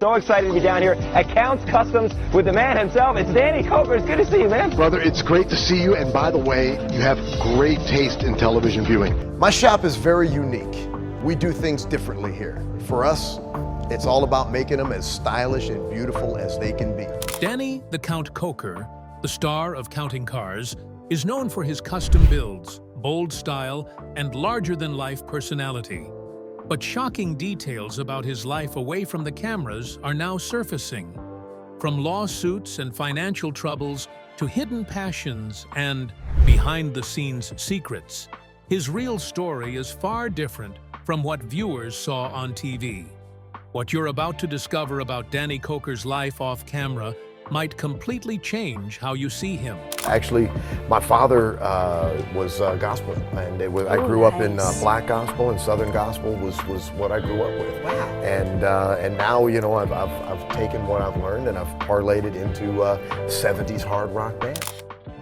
So excited to be down here at Counts Customs with the man himself. It's Danny Koker. It's good to see you, man. Brother, it's great to see you. And by the way, you have great taste in television viewing. My shop is very unique. We do things differently here. For us, it's all about making them as stylish and beautiful as they can be. Danny the Count Koker, the star of Counting Cars, is known for his custom builds, bold style, and larger-than-life personality. But shocking details about his life away from the cameras are now surfacing. From lawsuits and financial troubles to hidden passions and behind-the-scenes secrets, his real story is far different from what viewers saw on TV. What you're about to discover about Danny Koker's life off camera might completely change how you see him. Actually, my father was gospel, and I grew up in black gospel, and southern gospel was what I grew up with. Wow. And now, you know, I've taken what I've learned and I've parlayed it into 70s hard rock band.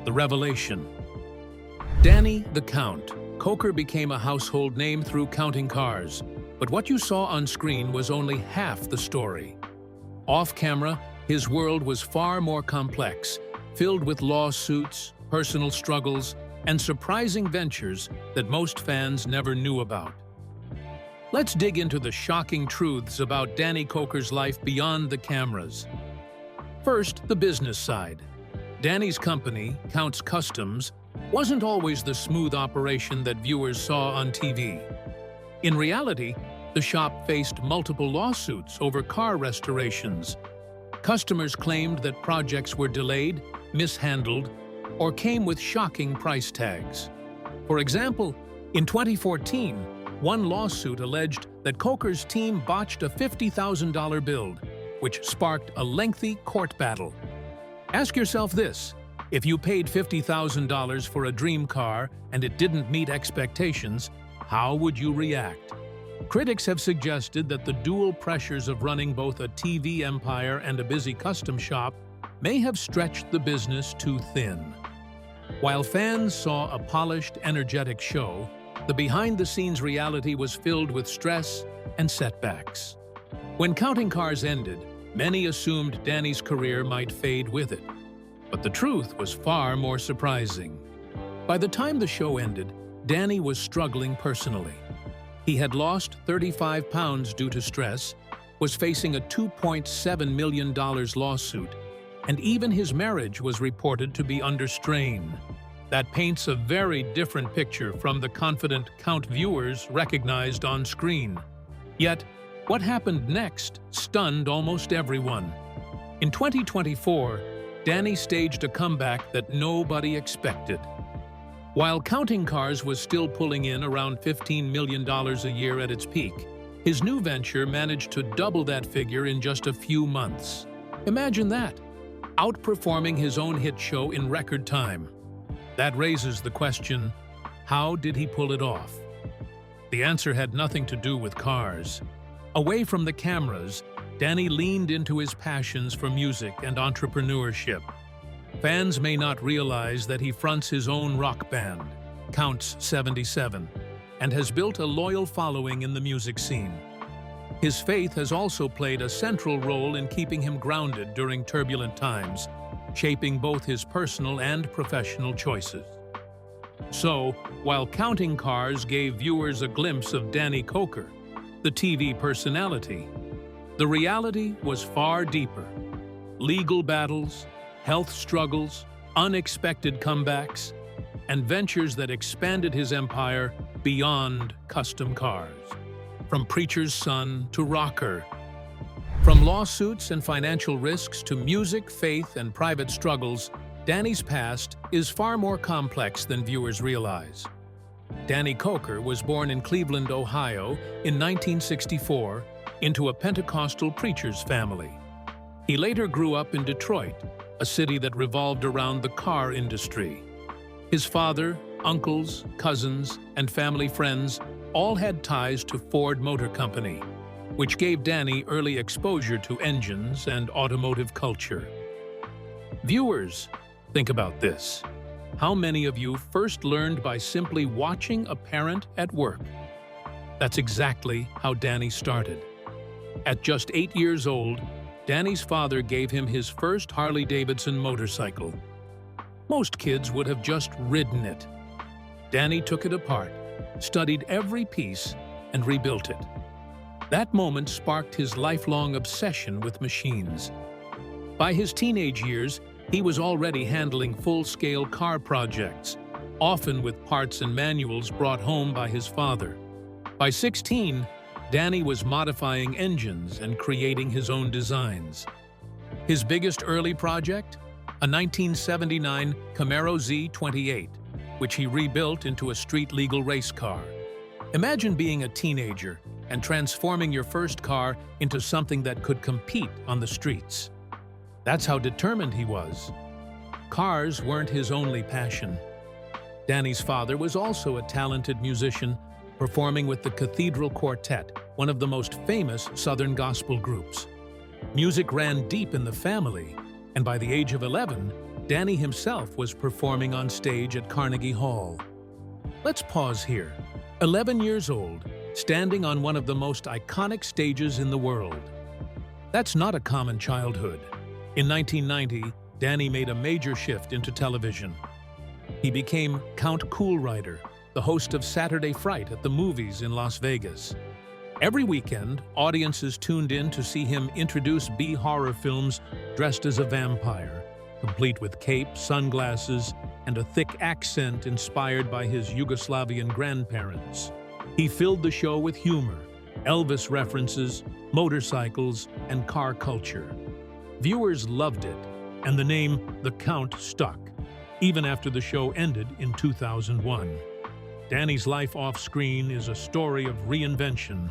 The revelation. Danny the Count Koker became a household name through Counting Cars, but what you saw on screen was only half the story. Off camera, his world was far more complex, filled with lawsuits, personal struggles, and surprising ventures that most fans never knew about. Let's dig into the shocking truths about Danny Koker's life beyond the cameras. First, the business side. Danny's company, Counts Customs, wasn't always the smooth operation that viewers saw on TV. In reality, the shop faced multiple lawsuits over car restorations. Customers claimed that projects were delayed, mishandled, or came with shocking price tags. For example, in 2014, one lawsuit alleged that Koker's team botched a $50,000 build, which sparked a lengthy court battle. Ask yourself this: if you paid $50,000 for a dream car and it didn't meet expectations, how would you react? Critics have suggested that the dual pressures of running both a TV empire and a busy custom shop may have stretched the business too thin. While fans saw a polished, energetic show, the behind-the-scenes reality was filled with stress and setbacks. When Counting Cars ended, many assumed Danny's career might fade with it. But the truth was far more surprising. By the time the show ended, Danny was struggling personally. He had lost 35 pounds due to stress, was facing a $2.7 million lawsuit, and even his marriage was reported to be under strain. That paints a very different picture from the confident Count viewers recognized on screen. Yet, what happened next stunned almost everyone. In 2024, Danny staged a comeback that nobody expected. While Counting Cars was still pulling in around $15 million a year at its peak, his new venture managed to double that figure in just a few months. Imagine that, outperforming his own hit show in record time. That raises the question, how did he pull it off? The answer had nothing to do with cars. Away from the cameras, Danny leaned into his passions for music and entrepreneurship. Fans may not realize that he fronts his own rock band, Counts 77, and has built a loyal following in the music scene. His faith has also played a central role in keeping him grounded during turbulent times, shaping both his personal and professional choices. So, while Counting Cars gave viewers a glimpse of Danny Koker, the TV personality, the reality was far deeper. Legal battles, health struggles, unexpected comebacks, and ventures that expanded his empire beyond custom cars. From preacher's son to rocker, from lawsuits and financial risks to music, faith, and private struggles, Danny's past is far more complex than viewers realize. Danny Koker was born in Cleveland, Ohio in 1964 into a Pentecostal preacher's family. He later grew up in Detroit, a city that revolved around the car industry. His father, uncles, cousins, and family friends all had ties to Ford Motor Company, which gave Danny early exposure to engines and automotive culture. Viewers, think about this. How many of you first learned by simply watching a parent at work? That's exactly how Danny started. At just 8 years old, Danny's father gave him his first Harley-Davidson motorcycle. Most kids would have just ridden it. Danny took it apart, studied every piece, and rebuilt it. That moment sparked his lifelong obsession with machines. By his teenage years, he was already handling full-scale car projects, often with parts and manuals brought home by his father. By 16, Danny was modifying engines and creating his own designs. His biggest early project? A 1979 Camaro Z28, which he rebuilt into a street-legal race car. Imagine being a teenager and transforming your first car into something that could compete on the streets. That's how determined he was. Cars weren't his only passion. Danny's father was also a talented musician, performing with the Cathedral Quartet, one of the most famous Southern gospel groups. Music ran deep in the family, and by the age of 11, Danny himself was performing on stage at Carnegie Hall. Let's pause here. 11 years old, standing on one of the most iconic stages in the world. That's not a common childhood. In 1990, Danny made a major shift into television. He became Count Cool Rider, the host of Saturday Fright at the movies in Las Vegas. Every weekend, audiences tuned in to see him introduce B-horror films dressed as a vampire, complete with cape, sunglasses, and a thick accent inspired by his Yugoslavian grandparents. He filled the show with humor, Elvis references, motorcycles, and car culture. Viewers loved it, and the name The Count stuck, even after the show ended in 2001. Danny's life off-screen is a story of reinvention,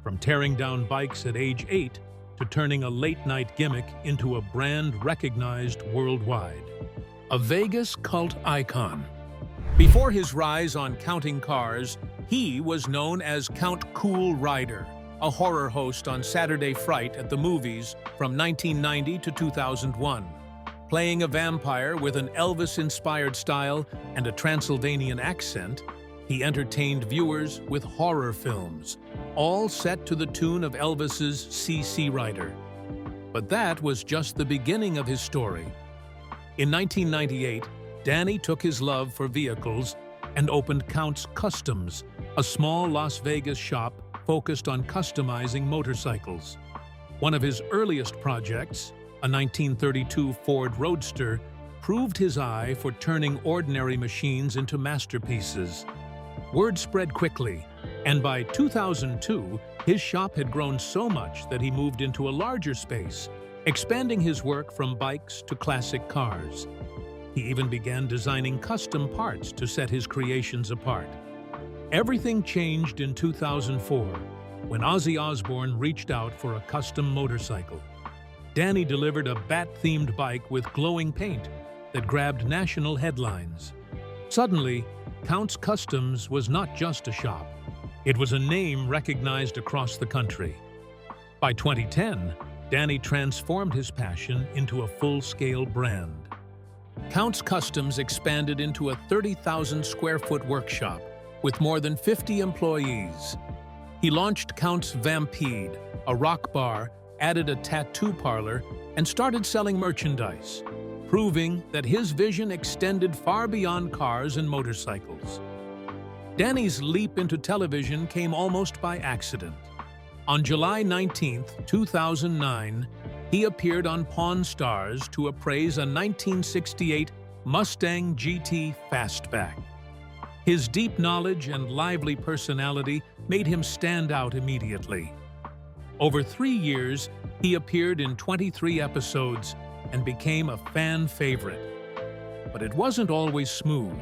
from tearing down bikes at age 8 to turning a late-night gimmick into a brand recognized worldwide. A Vegas cult icon. Before his rise on Counting Cars, he was known as Count Cool Rider, a horror host on Saturday Fright at the movies from 1990 to 2001. Playing a vampire with an Elvis-inspired style and a Transylvanian accent, he entertained viewers with horror films, all set to the tune of Elvis's CC Rider. But that was just the beginning of his story. In 1998, Danny took his love for vehicles and opened Count's Customs, a small Las Vegas shop focused on customizing motorcycles. One of his earliest projects, a 1932 Ford Roadster, proved his eye for turning ordinary machines into masterpieces. Word spread quickly, and by 2002, his shop had grown so much that he moved into a larger space, expanding his work from bikes to classic cars. He even began designing custom parts to set his creations apart. Everything changed in 2004, when Ozzy Osbourne reached out for a custom motorcycle. Danny delivered a bat-themed bike with glowing paint that grabbed national headlines. Suddenly, Count's Customs was not just a shop. It was a name recognized across the country. By 2010, Danny transformed his passion into a full-scale brand. Count's Customs expanded into a 30,000-square-foot workshop with more than 50 employees. He launched Count's Vampede, a rock bar, added a tattoo parlor, and started selling merchandise, proving that his vision extended far beyond cars and motorcycles. Danny's leap into television came almost by accident. On July 19, 2009, he appeared on Pawn Stars to appraise a 1968 Mustang GT Fastback. His deep knowledge and lively personality made him stand out immediately. Over 3 years, he appeared in 23 episodes and became a fan favorite. But it wasn't always smooth.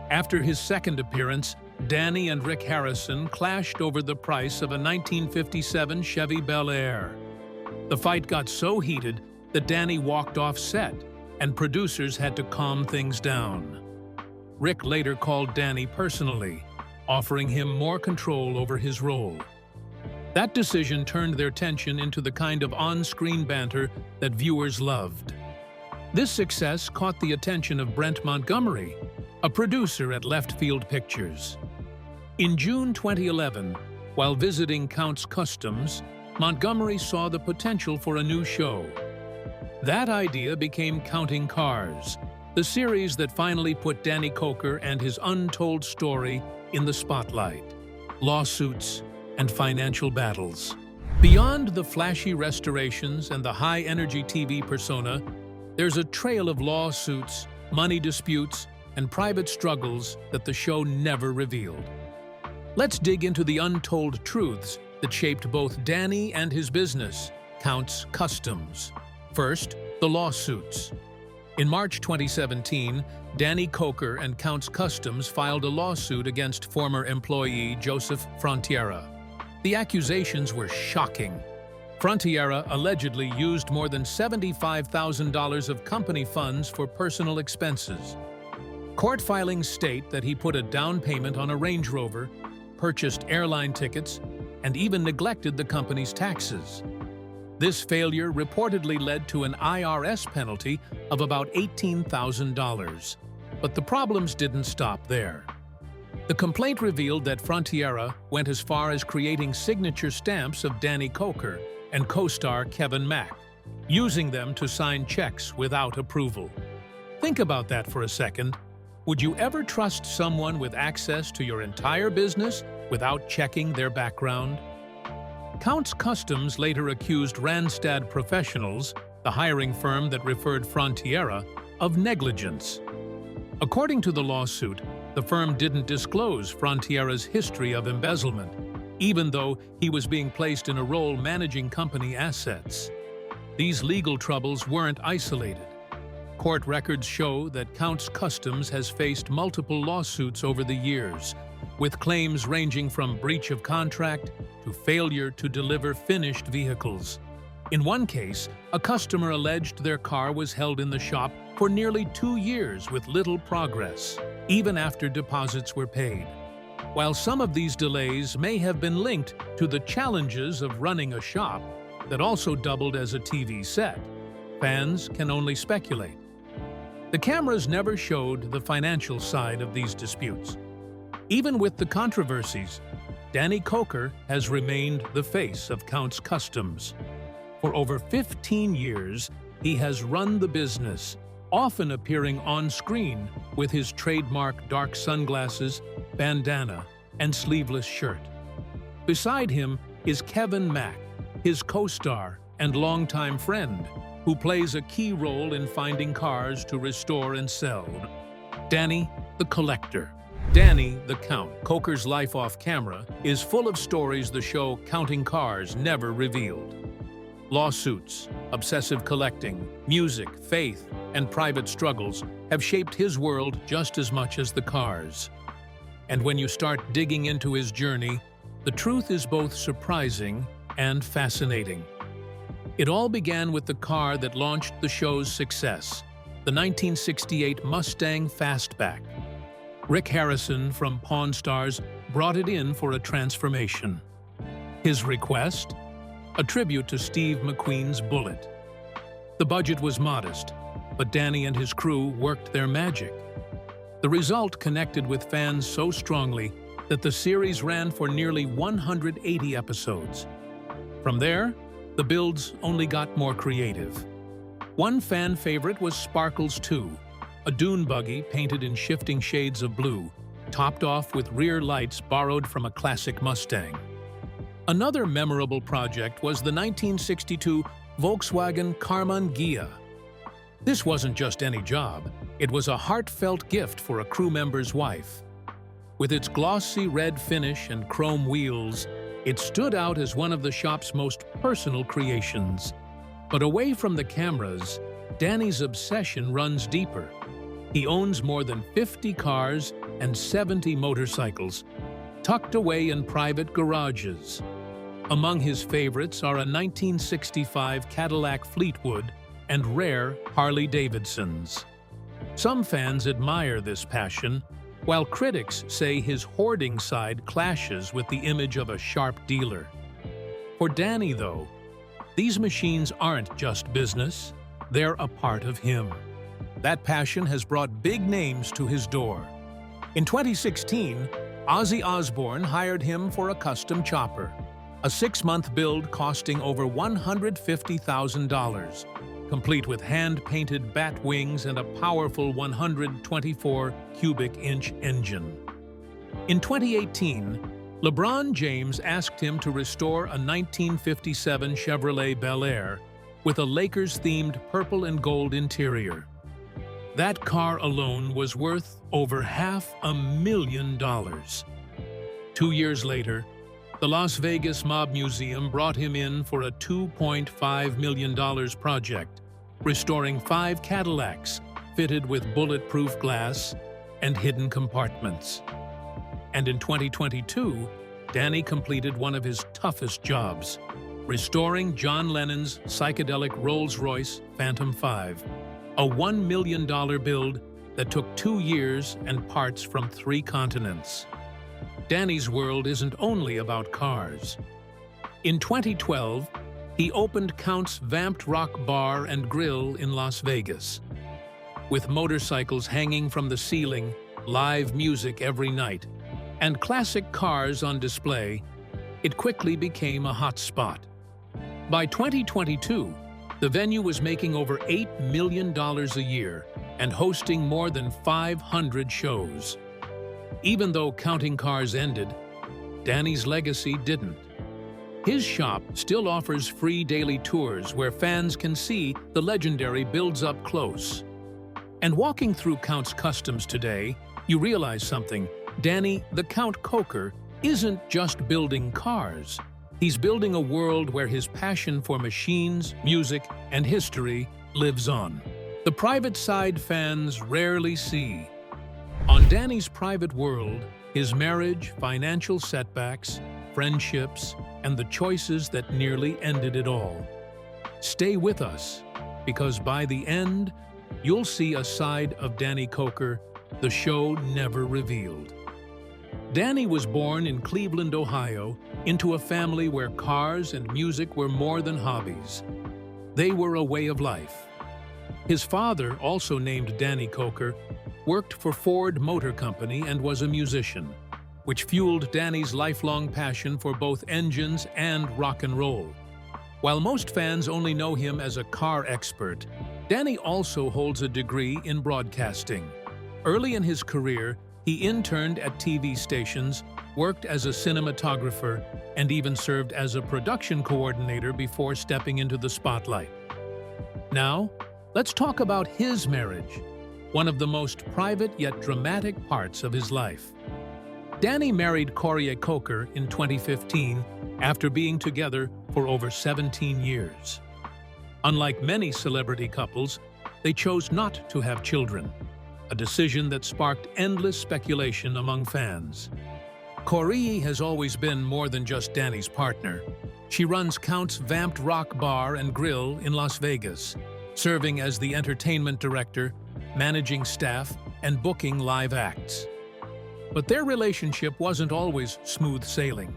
After his second appearance, Danny and Rick Harrison clashed over the price of a 1957 Chevy Bel Air. The fight got so heated that Danny walked off set, and producers had to calm things down. Rick later called Danny personally, offering him more control over his role. That decision turned their tension into the kind of on-screen banter that viewers loved. This success caught the attention of Brent Montgomery, a producer at Left Field Pictures. In June 2011, while visiting Count's Customs, Montgomery saw the potential for a new show. That idea became Counting Cars, the series that finally put Danny Koker and his untold story in the spotlight. Lawsuits and financial battles. Beyond the flashy restorations and the high-energy TV persona, there's a trail of lawsuits, money disputes, and private struggles that the show never revealed. Let's dig into the untold truths that shaped both Danny and his business, Count's Customs. First, the lawsuits. In March 2017, Danny Koker and Count's Customs filed a lawsuit against former employee Joseph Frontiera. The accusations were shocking. Frontiera allegedly used more than $75,000 of company funds for personal expenses. Court filings state that he put a down payment on a Range Rover, purchased airline tickets, and even neglected the company's taxes. This failure reportedly led to an IRS penalty of about $18,000. But the problems didn't stop there. The complaint revealed that Frontiera went as far as creating signature stamps of Danny Koker and co-star Kevin Mack, using them to sign checks without approval. Think about that for a second. Would you ever trust someone with access to your entire business without checking their background? Count's Customs later accused Randstad Professionals, the hiring firm that referred Frontiera, of negligence. According to the lawsuit, the firm didn't disclose Frontiera's history of embezzlement, even though he was being placed in a role managing company assets. These legal troubles weren't isolated. Court records show that Count's Customs has faced multiple lawsuits over the years, with claims ranging from breach of contract to failure to deliver finished vehicles. In one case, a customer alleged their car was held in the shop for nearly 2 years with little progress, even after deposits were paid. While some of these delays may have been linked to the challenges of running a shop that also doubled as a TV set, fans can only speculate. The cameras never showed the financial side of these disputes. Even with the controversies, Danny Koker has remained the face of Count's Customs. For over 15 years, he has run the business, often appearing on screen with his trademark dark sunglasses, bandana, and sleeveless shirt. Beside him is Kevin Mack, his co-star and longtime friend, who plays a key role in finding cars to restore and sell. Danny, the collector. Danny, the Count, Koker's life off camera, is full of stories the show Counting Cars never revealed. Lawsuits, obsessive collecting, music, faith, and private struggles have shaped his world just as much as the cars. And when you start digging into his journey, the truth is both surprising and fascinating. It all began with the car that launched the show's success, the 1968 Mustang Fastback. Rick Harrison from Pawn Stars brought it in for a transformation. His request? A tribute to Steve McQueen's Bullet. The budget was modest, but Danny and his crew worked their magic. The result connected with fans so strongly that the series ran for nearly 180 episodes. From there, the builds only got more creative. One fan favorite was Sparkles 2, a dune buggy painted in shifting shades of blue, topped off with rear lights borrowed from a classic Mustang. Another memorable project was the 1962 Volkswagen Karmann Ghia. This wasn't just any job, it was a heartfelt gift for a crew member's wife. With its glossy red finish and chrome wheels, it stood out as one of the shop's most personal creations. But away from the cameras, Danny's obsession runs deeper. He owns more than 50 cars and 70 motorcycles, tucked away in private garages. Among his favorites are a 1965 Cadillac Fleetwood and rare Harley-Davidsons. Some fans admire this passion, while critics say his hoarding side clashes with the image of a sharp dealer. For Danny, though, these machines aren't just business, they're a part of him. That passion has brought big names to his door. In 2016, Ozzy Osbourne hired him for a custom chopper. a 6-month build costing over $150,000, complete with hand-painted bat wings and a powerful 124 cubic inch engine. In 2018, LeBron James asked him to restore a 1957 Chevrolet Bel Air with a Lakers-themed purple and gold interior. That car alone was worth over $500,000. 2 years later, the Las Vegas Mob Museum brought him in for a $2.5 million project, restoring 5 Cadillacs fitted with bulletproof glass and hidden compartments. And in 2022, Danny completed one of his toughest jobs, restoring John Lennon's psychedelic Rolls-Royce Phantom 5, a $1 million build that took 2 years and parts from 3 continents. Danny's world isn't only about cars. In 2012, he opened Count's Vamped Rock Bar and Grill in Las Vegas. With motorcycles hanging from the ceiling, live music every night, and classic cars on display, it quickly became a hot spot. By 2022, the venue was making over $8 million a year and hosting more than 500 shows. Even though counting cars ended, Danny's legacy didn't. His shop still offers free daily tours where fans can see the legendary builds up close. And walking through Count's Customs today, you realize something. Danny the Count Koker isn't just building cars. He's building a world where his passion for machines, music, and history lives on. The private side fans rarely see. On Danny's private world, his marriage, financial setbacks, friendships, and the choices that nearly ended it all. Stay with us, because by the end, you'll see a side of Danny Koker the show never revealed. Danny was born in Cleveland, Ohio, into a family where cars and music were more than hobbies. They were a way of life. His father, also named Danny Koker, worked for Ford Motor Company and was a musician, which fueled Danny's lifelong passion for both engines and rock and roll. While most fans only know him as a car expert, Danny also holds a degree in broadcasting. Early in his career, he interned at TV stations, worked as a cinematographer, and even served as a production coordinator before stepping into the spotlight. Now, let's talk about his marriage, one of the most private yet dramatic parts of his life. Danny married Corey Koker in 2015 after being together for over 17 years. Unlike many celebrity couples, they chose not to have children, a decision that sparked endless speculation among fans. Corey has always been more than just Danny's partner. She runs Count's Vamped Rock Bar and Grill in Las Vegas, serving as the entertainment director, managing staff, and booking live acts. But their relationship wasn't always smooth sailing.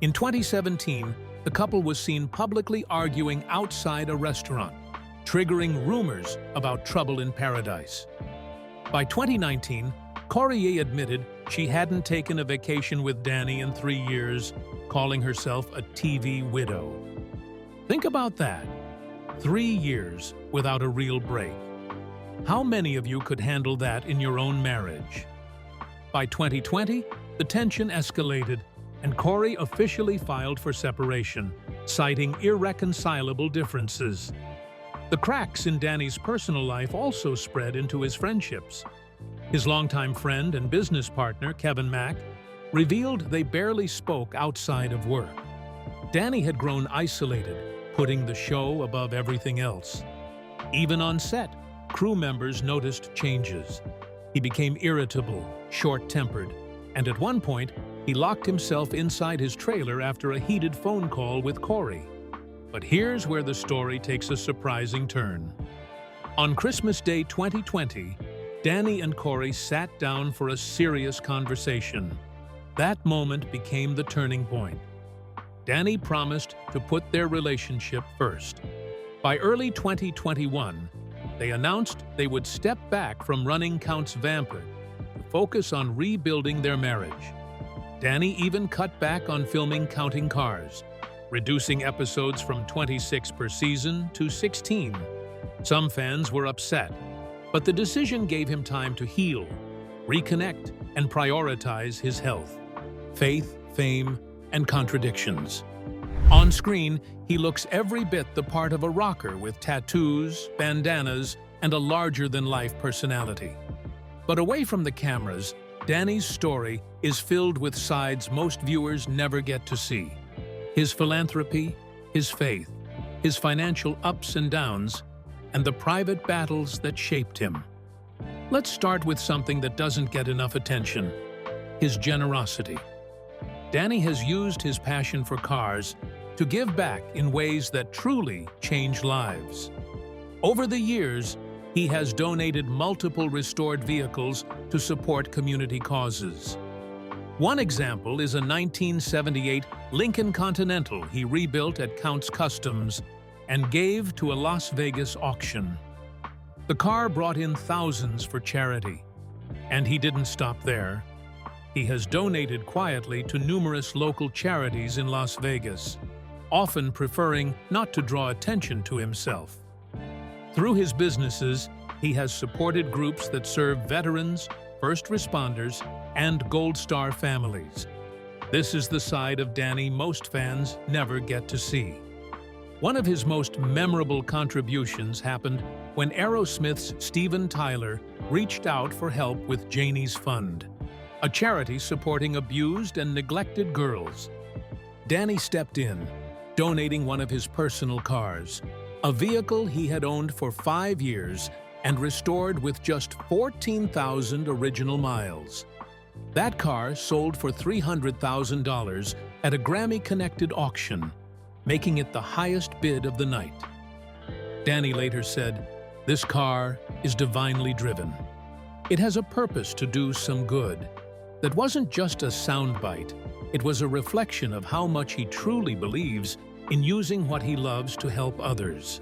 In 2017, the couple was seen publicly arguing outside a restaurant, triggering rumors about trouble in paradise. By 2019, Corey admitted she hadn't taken a vacation with Danny in 3 years, calling herself a TV widow. Think about that. 3 years without a real break. How many of you could handle that in your own marriage? By 2020, the tension escalated, and Corey officially filed for separation, citing irreconcilable differences. The cracks in Danny's personal life also spread into his friendships. His longtime friend and business partner, Kevin Mack, revealed they barely spoke outside of work. Danny had grown isolated, putting the show above everything else. Even on set, crew members noticed changes. He became irritable, short-tempered, and at one point, he locked himself inside his trailer after a heated phone call with Corey. But here's where the story takes a surprising turn. On Christmas Day 2020, Danny and Corey sat down for a serious conversation. That moment became the turning point. Danny promised to put their relationship first. By early 2021, they announced they would step back from running Count's Vamped to focus on rebuilding their marriage. Danny even cut back on filming Counting Cars, reducing episodes from 26 per season to 16. Some fans were upset, but the decision gave him time to heal, reconnect, and prioritize his health, faith, fame, and contradictions. On screen, he looks every bit the part of a rocker with tattoos, bandanas, and a larger-than-life personality. But away from the cameras, Danny's story is filled with sides most viewers never get to see. His philanthropy, his faith, his financial ups and downs, and the private battles that shaped him. Let's start with something that doesn't get enough attention: his generosity. Danny has used his passion for cars to give back in ways that truly change lives. Over the years, he has donated multiple restored vehicles to support community causes. One example is a 1978 Lincoln Continental he rebuilt at Count's Customs and gave to a Las Vegas auction. The car brought in thousands for charity, and he didn't stop there. He has donated quietly to numerous local charities in Las Vegas, often preferring not to draw attention to himself. Through his businesses, he has supported groups that serve veterans, first responders, and Gold Star families. This is the side of Danny most fans never get to see. One of his most memorable contributions happened when Aerosmith's Steven Tyler reached out for help with Janie's Fund, a charity supporting abused and neglected girls. Danny stepped in, donating one of his personal cars, a vehicle he had owned for 5 years and restored with just 14,000 original miles. That car sold for $300,000 at a Grammy-connected auction, making it the highest bid of the night. Danny later said, "This car is divinely driven. It has a purpose to do some good." That wasn't just a soundbite. It was a reflection of how much he truly believes in using what he loves to help others.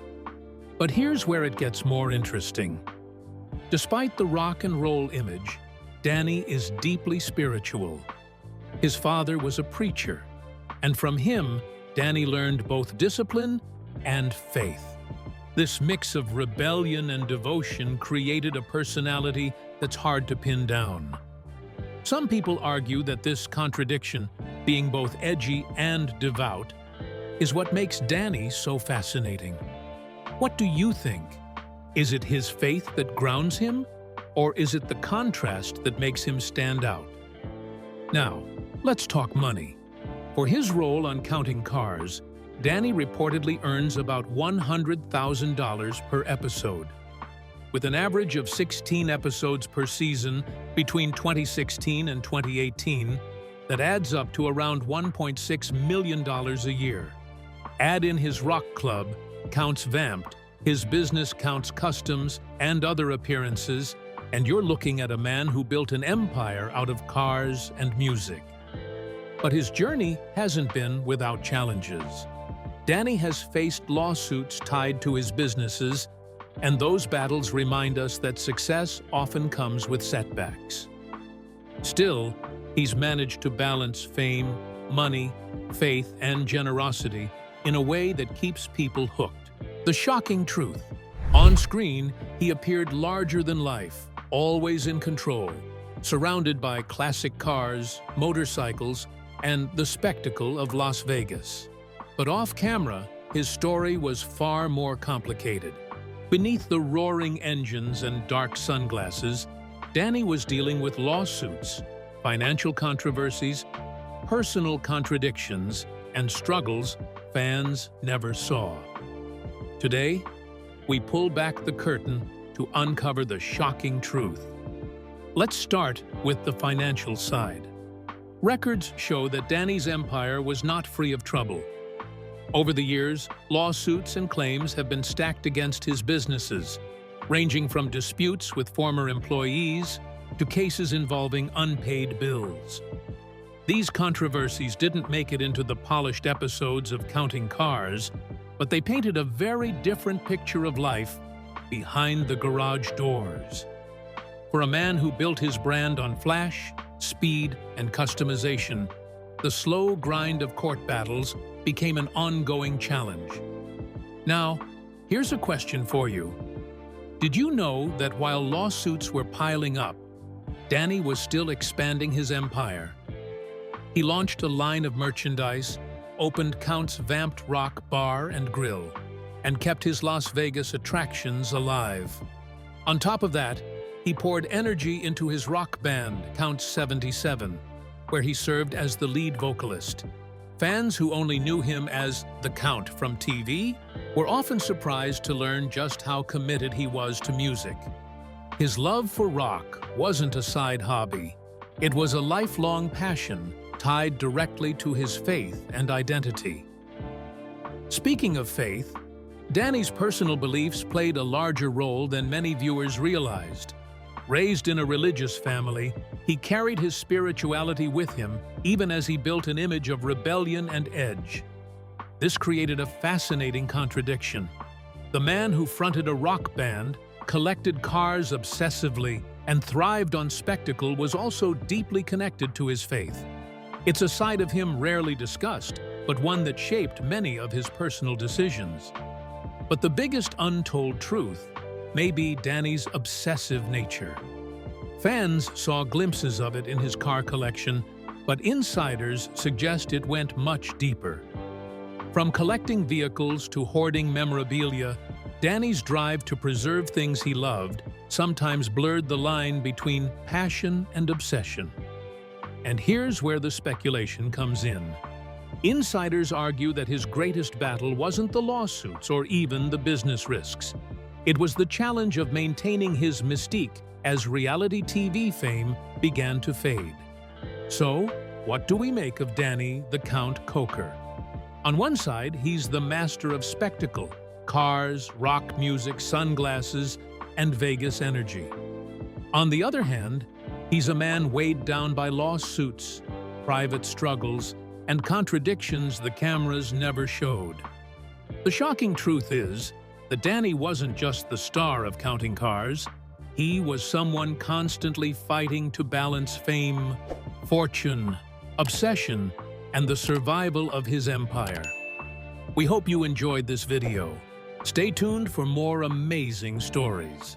But here's where it gets more interesting. Despite the rock and roll image, Danny is deeply spiritual. His father was a preacher, and from him, Danny learned both discipline and faith. This mix of rebellion and devotion created a personality that's hard to pin down. Some people argue that this contradiction, being both edgy and devout, is what makes Danny so fascinating. What do you think? Is it his faith that grounds him, or is it the contrast that makes him stand out? Now, let's talk money. For his role on Counting Cars, Danny reportedly earns about $100,000 per episode. With an average of 16 episodes per season between 2016 and 2018, that adds up to around $1.6 million a year. Add in his rock club, Counts Vamped, his business Counts Customs, and other appearances, and you're looking at a man who built an empire out of cars and music. But his journey hasn't been without challenges. Danny has faced lawsuits tied to his businesses, and those battles remind us that success often comes with setbacks. Still, he's managed to balance fame, money, faith, and generosity in a way that keeps people hooked. The shocking truth: on screen, he appeared larger than life, always in control, surrounded by classic cars, motorcycles, and the spectacle of Las Vegas. But off-camera, his story was far more complicated. Beneath the roaring engines and dark sunglasses, Danny was dealing with lawsuits, financial controversies, personal contradictions, and struggles fans never saw. Today, we pull back the curtain to uncover the shocking truth. Let's start with the financial side. Records show that Danny's empire was not free of trouble. Over the years, lawsuits and claims have been stacked against his businesses, ranging from disputes with former employees to cases involving unpaid bills. These controversies didn't make it into the polished episodes of Counting Cars, but they painted a very different picture of life behind the garage doors. For a man who built his brand on flash, speed, and customization, the slow grind of court battles became an ongoing challenge. Now, here's a question for you. Did you know that while lawsuits were piling up, Danny was still expanding his empire? He launched a line of merchandise, opened Count's Vamped Rock Bar and Grill, and kept his Las Vegas attractions alive. On top of that, he poured energy into his rock band, Count 77, where he served as the lead vocalist. Fans who only knew him as the Count from TV were often surprised to learn just how committed he was to music. His love for rock wasn't a side hobby. It was a lifelong passion tied directly to his faith and identity. Speaking of faith, Danny's personal beliefs played a larger role than many viewers realized. Raised in a religious family, he carried his spirituality with him even as he built an image of rebellion and edge. This created a fascinating contradiction. The man who fronted a rock band, collected cars obsessively, and thrived on spectacle was also deeply connected to his faith. It's a side of him rarely discussed, but one that shaped many of his personal decisions. But the biggest untold truth may be Danny's obsessive nature. Fans saw glimpses of it in his car collection, but insiders suggest it went much deeper. From collecting vehicles to hoarding memorabilia, Danny's drive to preserve things he loved sometimes blurred the line between passion and obsession. And here's where the speculation comes in. Insiders argue that his greatest battle wasn't the lawsuits or even the business risks. It was the challenge of maintaining his mystique as reality TV fame began to fade. So, what do we make of Danny the Count Koker? On one side, he's the master of spectacle, cars, rock music, sunglasses, and Vegas energy. On the other hand, he's a man weighed down by lawsuits, private struggles, and contradictions the cameras never showed. The shocking truth is that Danny wasn't just the star of Counting Cars. He was someone constantly fighting to balance fame, fortune, obsession, and the survival of his empire. We hope you enjoyed this video. Stay tuned for more amazing stories.